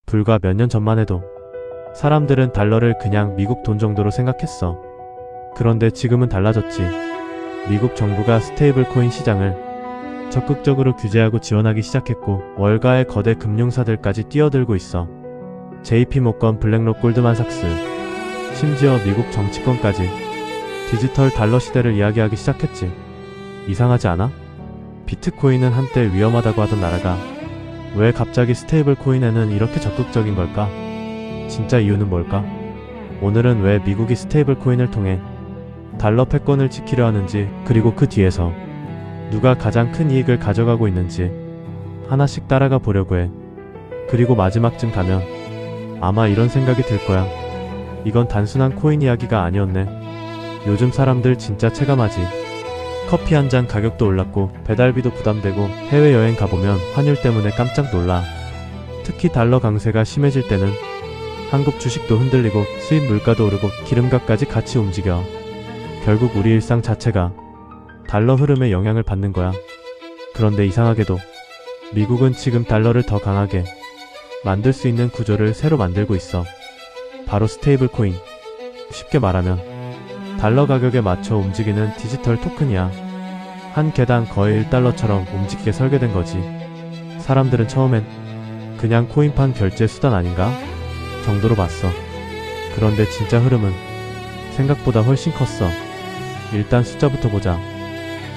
불과 몇 년 전만 해도 사람들은 달러를 그냥 미국 돈 정도로 생각했어. 그런데 지금은 달라졌지. 미국 정부가 스테이블 코인 시장을 적극적으로 규제하고 지원하기 시작했고 월가의 거대 금융사들까지 뛰어들고 있어. JP모건, 블랙록, 골드만삭스, 심지어 미국 정치권까지 디지털 달러 시대를 이야기하기 시작했지. 이상하지 않아? 비트코인은 한때 위험하다고 하던 나라가 왜 갑자기 스테이블 코인에는 이렇게 적극적인 걸까? 진짜 이유는 뭘까? 오늘은 왜 미국이 스테이블 코인을 통해 달러 패권을 지키려 하는지, 그리고 그 뒤에서 누가 가장 큰 이익을 가져가고 있는지 하나씩 따라가 보려고 해. 그리고 마지막쯤 가면 아마 이런 생각이 들 거야. 이건 단순한 코인 이야기가 아니었네. 요즘 사람들 진짜 체감하지. 커피 한 잔 가격도 올랐고 배달비도 부담되고 해외여행 가보면 환율 때문에 깜짝 놀라. 특히 달러 강세가 심해질 때는 한국 주식도 흔들리고 수입 물가도 오르고 기름값까지 같이 움직여. 결국 우리 일상 자체가 달러 흐름에 영향을 받는 거야. 그런데 이상하게도 미국은 지금 달러를 더 강하게 만들 수 있는 구조를 새로 만들고 있어. 바로 스테이블 코인. 쉽게 말하면 달러 가격에 맞춰 움직이는 디지털 토큰이야. 한 개당 거의 1달러처럼 움직이게 설계된 거지. 사람들은 처음엔 그냥 코인판 결제 수단 아닌가? 정도로 봤어. 그런데 진짜 흐름은 생각보다 훨씬 컸어. 일단 숫자부터 보자.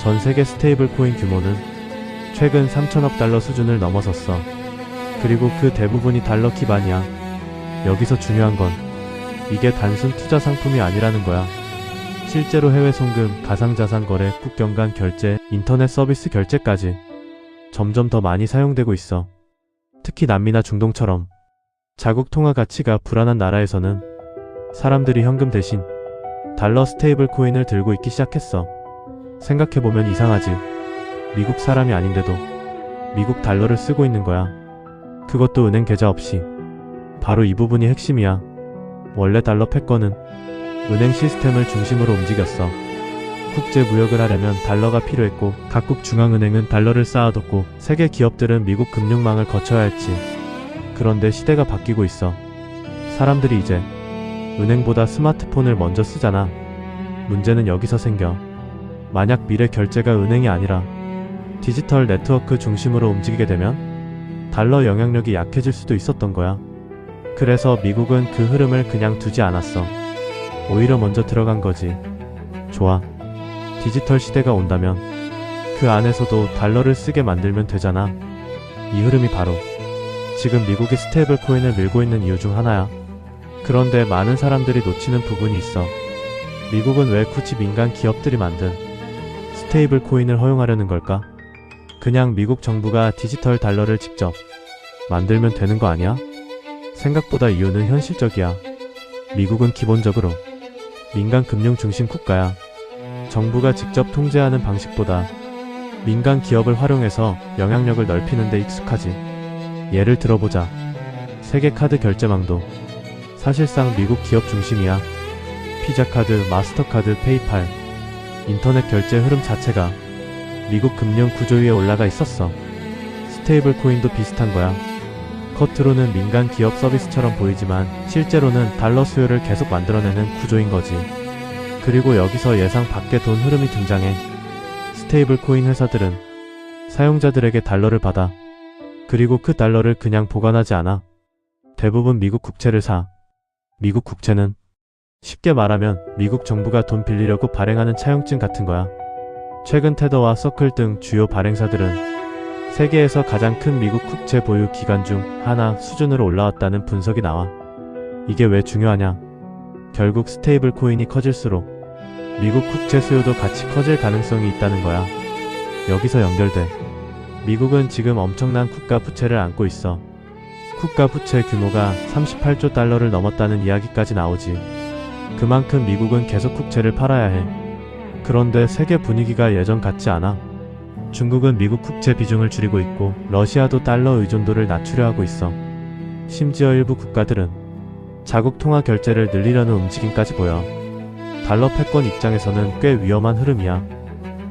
전 세계 스테이블 코인 규모는 최근 3천억 달러 수준을 넘어섰어. 그리고 그 대부분이 달러 기반이야. 여기서 중요한 건 이게 단순 투자 상품이 아니라는 거야. 실제로 해외 송금, 가상자산 거래, 국경 간 결제, 인터넷 서비스 결제까지 점점 더 많이 사용되고 있어. 특히 남미나 중동처럼 자국 통화 가치가 불안한 나라에서는 사람들이 현금 대신 달러 스테이블 코인을 들고 있기 시작했어. 생각해보면 이상하지. 미국 사람이 아닌데도 미국 달러를 쓰고 있는 거야. 그것도 은행 계좌 없이. 바로 이 부분이 핵심이야. 원래 달러 패권은 은행 시스템을 중심으로 움직였어. 국제 무역을 하려면 달러가 필요했고 각국 중앙은행은 달러를 쌓아뒀고 세계 기업들은 미국 금융망을 거쳐야 했지. 그런데 시대가 바뀌고 있어. 사람들이 이제 은행보다 스마트폰을 먼저 쓰잖아. 문제는 여기서 생겨. 만약 미래 결제가 은행이 아니라 디지털 네트워크 중심으로 움직이게 되면 달러 영향력이 약해질 수도 있었던 거야. 그래서 미국은 그 흐름을 그냥 두지 않았어. 오히려 먼저 들어간 거지. 좋아. 디지털 시대가 온다면 그 안에서도 달러를 쓰게 만들면 되잖아. 이 흐름이 바로 지금 미국이 스테이블 코인을 밀고 있는 이유 중 하나야. 그런데 많은 사람들이 놓치는 부분이 있어. 미국은 왜 굳이 민간 기업들이 만든 스테이블 코인을 허용하려는 걸까? 그냥 미국 정부가 디지털 달러를 직접 만들면 되는 거 아니야? 생각보다 이유는 현실적이야. 미국은 기본적으로 민간 금융 중심 국가야. 정부가 직접 통제하는 방식보다 민간 기업을 활용해서 영향력을 넓히는 데 익숙하지. 예를 들어보자. 세계 카드 결제망도 사실상 미국 기업 중심이야. 피자카드, 마스터카드, 페이팔, 인터넷 결제 흐름 자체가 미국 금융 구조 위에 올라가 있었어. 스테이블 코인도 비슷한 거야. 겉으로는 민간 기업 서비스처럼 보이지만 실제로는 달러 수요를 계속 만들어내는 구조인 거지. 그리고 여기서 예상 밖의 돈 흐름이 등장해. 스테이블 코인 회사들은 사용자들에게 달러를 받아. 그리고 그 달러를 그냥 보관하지 않아. 대부분 미국 국채를 사. 미국 국채는 쉽게 말하면 미국 정부가 돈 빌리려고 발행하는 차용증 같은 거야. 최근 테더와 서클 등 주요 발행사들은 세계에서 가장 큰 미국 국채 보유 기관 중 하나 수준으로 올라왔다는 분석이 나와. 이게 왜 중요하냐? 결국 스테이블 코인이 커질수록 미국 국채 수요도 같이 커질 가능성이 있다는 거야. 여기서 연결돼. 미국은 지금 엄청난 국가 부채를 안고 있어. 국가 부채 규모가 38조 달러를 넘었다는 이야기까지 나오지. 그만큼 미국은 계속 국채를 팔아야 해. 그런데 세계 분위기가 예전 같지 않아. 중국은 미국 국채 비중을 줄이고 있고 러시아도 달러 의존도를 낮추려 하고 있어. 심지어 일부 국가들은 자국 통화 결제를 늘리려는 움직임까지 보여. 달러 패권 입장에서는 꽤 위험한 흐름이야.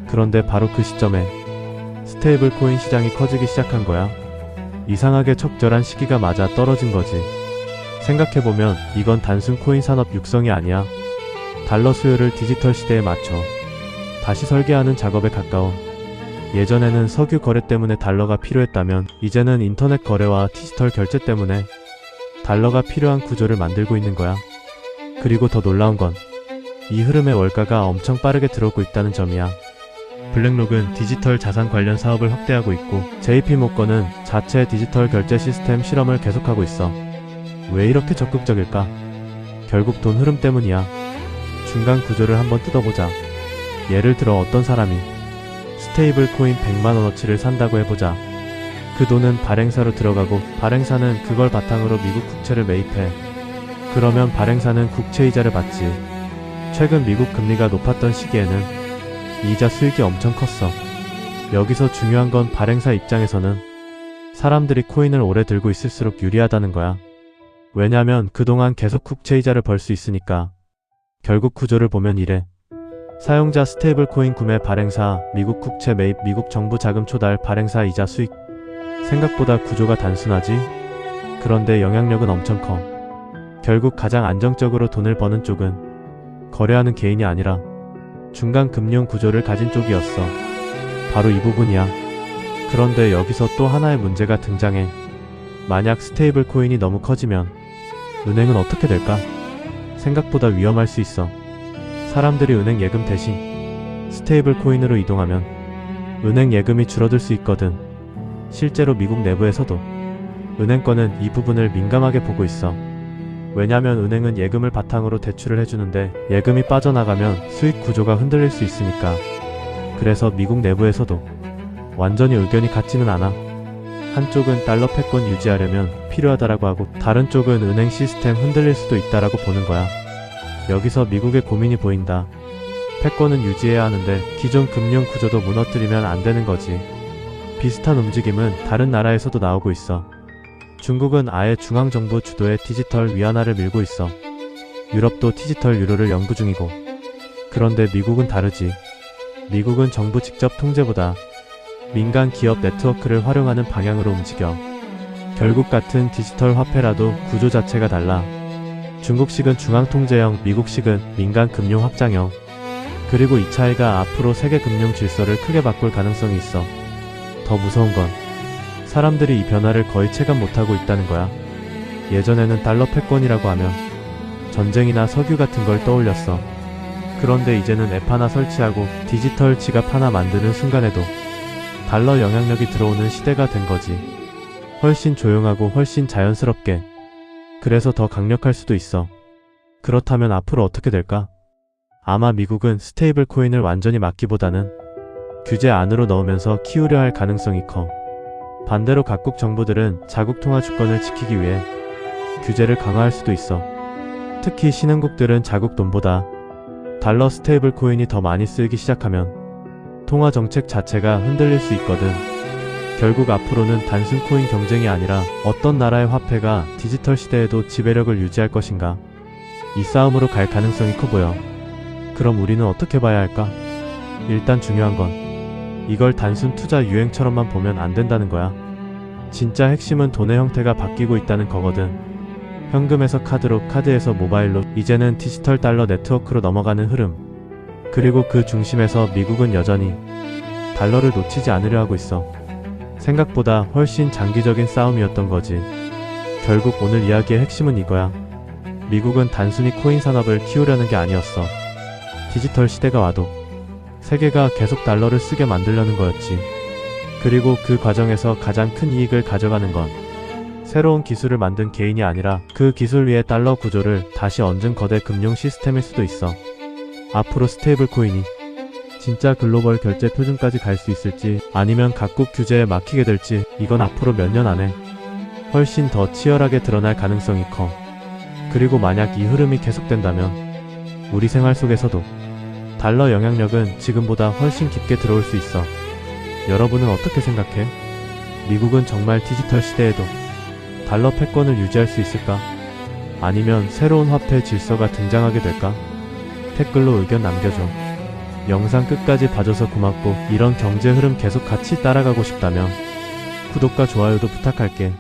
그런데 바로 그 시점에 스테이블 코인 시장이 커지기 시작한 거야. 이상하게 적절한 시기가 맞아 떨어진 거지. 생각해보면 이건 단순 코인 산업 육성이 아니야. 달러 수요를 디지털 시대에 맞춰 다시 설계하는 작업에 가까워. 예전에는 석유 거래 때문에 달러가 필요했다면 이제는 인터넷 거래와 디지털 결제 때문에 달러가 필요한 구조를 만들고 있는 거야. 그리고 더 놀라운 건 이 흐름의 월가가 엄청 빠르게 들어오고 있다는 점이야. 블랙록은 디지털 자산 관련 사업을 확대하고 있고 JP모건은 자체 디지털 결제 시스템 실험을 계속하고 있어. 왜 이렇게 적극적일까? 결국 돈 흐름 때문이야. 중간 구조를 한번 뜯어보자. 예를 들어 어떤 사람이 스테이블 코인 100만원어치를 산다고 해보자. 그 돈은 발행사로 들어가고 발행사는 그걸 바탕으로 미국 국채를 매입해. 그러면 발행사는 국채이자를 받지. 최근 미국 금리가 높았던 시기에는 이자 수익이 엄청 컸어. 여기서 중요한 건 발행사 입장에서는 사람들이 코인을 오래 들고 있을수록 유리하다는 거야. 왜냐면 그동안 계속 국채이자를 벌 수 있으니까. 결국 구조를 보면 이래. 사용자 스테이블 코인 구매 발행사, 미국 국채 매입, 미국 정부 자금 조달, 발행사 이자 수익. 생각보다 구조가 단순하지? 그런데 영향력은 엄청 커. 결국 가장 안정적으로 돈을 버는 쪽은 거래하는 개인이 아니라 중간 금융 구조를 가진 쪽이었어. 바로 이 부분이야. 그런데 여기서 또 하나의 문제가 등장해. 만약 스테이블 코인이 너무 커지면 은행은 어떻게 될까? 생각보다 위험할 수 있어. 사람들이 은행 예금 대신 스테이블 코인으로 이동하면 은행 예금이 줄어들 수 있거든. 실제로 미국 내부에서도 은행권은 이 부분을 민감하게 보고 있어. 왜냐면 은행은 예금을 바탕으로 대출을 해주는데 예금이 빠져나가면 수익 구조가 흔들릴 수 있으니까. 그래서 미국 내부에서도 완전히 의견이 같지는 않아. 한쪽은 달러 패권 유지하려면 필요하다라고 하고 다른 쪽은 은행 시스템 흔들릴 수도 있다라고 보는 거야. 여기서 미국의 고민이 보인다. 패권은 유지해야 하는데 기존 금융 구조도 무너뜨리면 안 되는 거지. 비슷한 움직임은 다른 나라에서도 나오고 있어. 중국은 아예 중앙정부 주도의 디지털 위안화를 밀고 있어. 유럽도 디지털 유로를 연구 중이고. 그런데 미국은 다르지. 미국은 정부 직접 통제보다 민간 기업 네트워크를 활용하는 방향으로 움직여. 결국 같은 디지털 화폐라도 구조 자체가 달라. 중국식은 중앙통제형, 미국식은 민간 금융 확장형. 그리고 이 차이가 앞으로 세계 금융 질서를 크게 바꿀 가능성이 있어. 더 무서운 건 사람들이 이 변화를 거의 체감 못하고 있다는 거야. 예전에는 달러 패권이라고 하면 전쟁이나 석유 같은 걸 떠올렸어. 그런데 이제는 앱 하나 설치하고 디지털 지갑 하나 만드는 순간에도 달러 영향력이 들어오는 시대가 된 거지. 훨씬 조용하고 훨씬 자연스럽게. 그래서 더 강력할 수도 있어. 그렇다면 앞으로 어떻게 될까? 아마 미국은 스테이블 코인을 완전히 막기보다는 규제 안으로 넣으면서 키우려 할 가능성이 커. 반대로 각국 정부들은 자국 통화 주권을 지키기 위해 규제를 강화할 수도 있어. 특히 신흥국들은 자국 돈보다 달러 스테이블 코인이 더 많이 쓰이기 시작하면 통화 정책 자체가 흔들릴 수 있거든. 결국 앞으로는 단순 코인 경쟁이 아니라 어떤 나라의 화폐가 디지털 시대에도 지배력을 유지할 것인가, 이 싸움으로 갈 가능성이 커 보여. 그럼 우리는 어떻게 봐야 할까? 일단 중요한 건 이걸 단순 투자 유행처럼만 보면 안 된다는 거야. 진짜 핵심은 돈의 형태가 바뀌고 있다는 거거든. 현금에서 카드로, 카드에서 모바일로, 이제는 디지털 달러 네트워크로 넘어가는 흐름. 그리고 그 중심에서 미국은 여전히 달러를 놓치지 않으려 하고 있어. 생각보다 훨씬 장기적인 싸움이었던 거지. 결국 오늘 이야기의 핵심은 이거야. 미국은 단순히 코인 산업을 키우려는 게 아니었어. 디지털 시대가 와도 세계가 계속 달러를 쓰게 만들려는 거였지. 그리고 그 과정에서 가장 큰 이익을 가져가는 건 새로운 기술을 만든 개인이 아니라 그 기술 위에 달러 구조를 다시 얹은 거대 금융 시스템일 수도 있어. 앞으로 스테이블 코인이 진짜 글로벌 결제 표준까지 갈 수 있을지, 아니면 각국 규제에 막히게 될지, 이건 앞으로 몇 년 안에 훨씬 더 치열하게 드러날 가능성이 커. 그리고 만약 이 흐름이 계속된다면 우리 생활 속에서도 달러 영향력은 지금보다 훨씬 깊게 들어올 수 있어. 여러분은 어떻게 생각해? 미국은 정말 디지털 시대에도 달러 패권을 유지할 수 있을까? 아니면 새로운 화폐 질서가 등장하게 될까? 댓글로 의견 남겨줘. 영상 끝까지 봐줘서 고맙고, 이런 경제 흐름 계속 같이 따라가고 싶다면 구독과 좋아요도 부탁할게.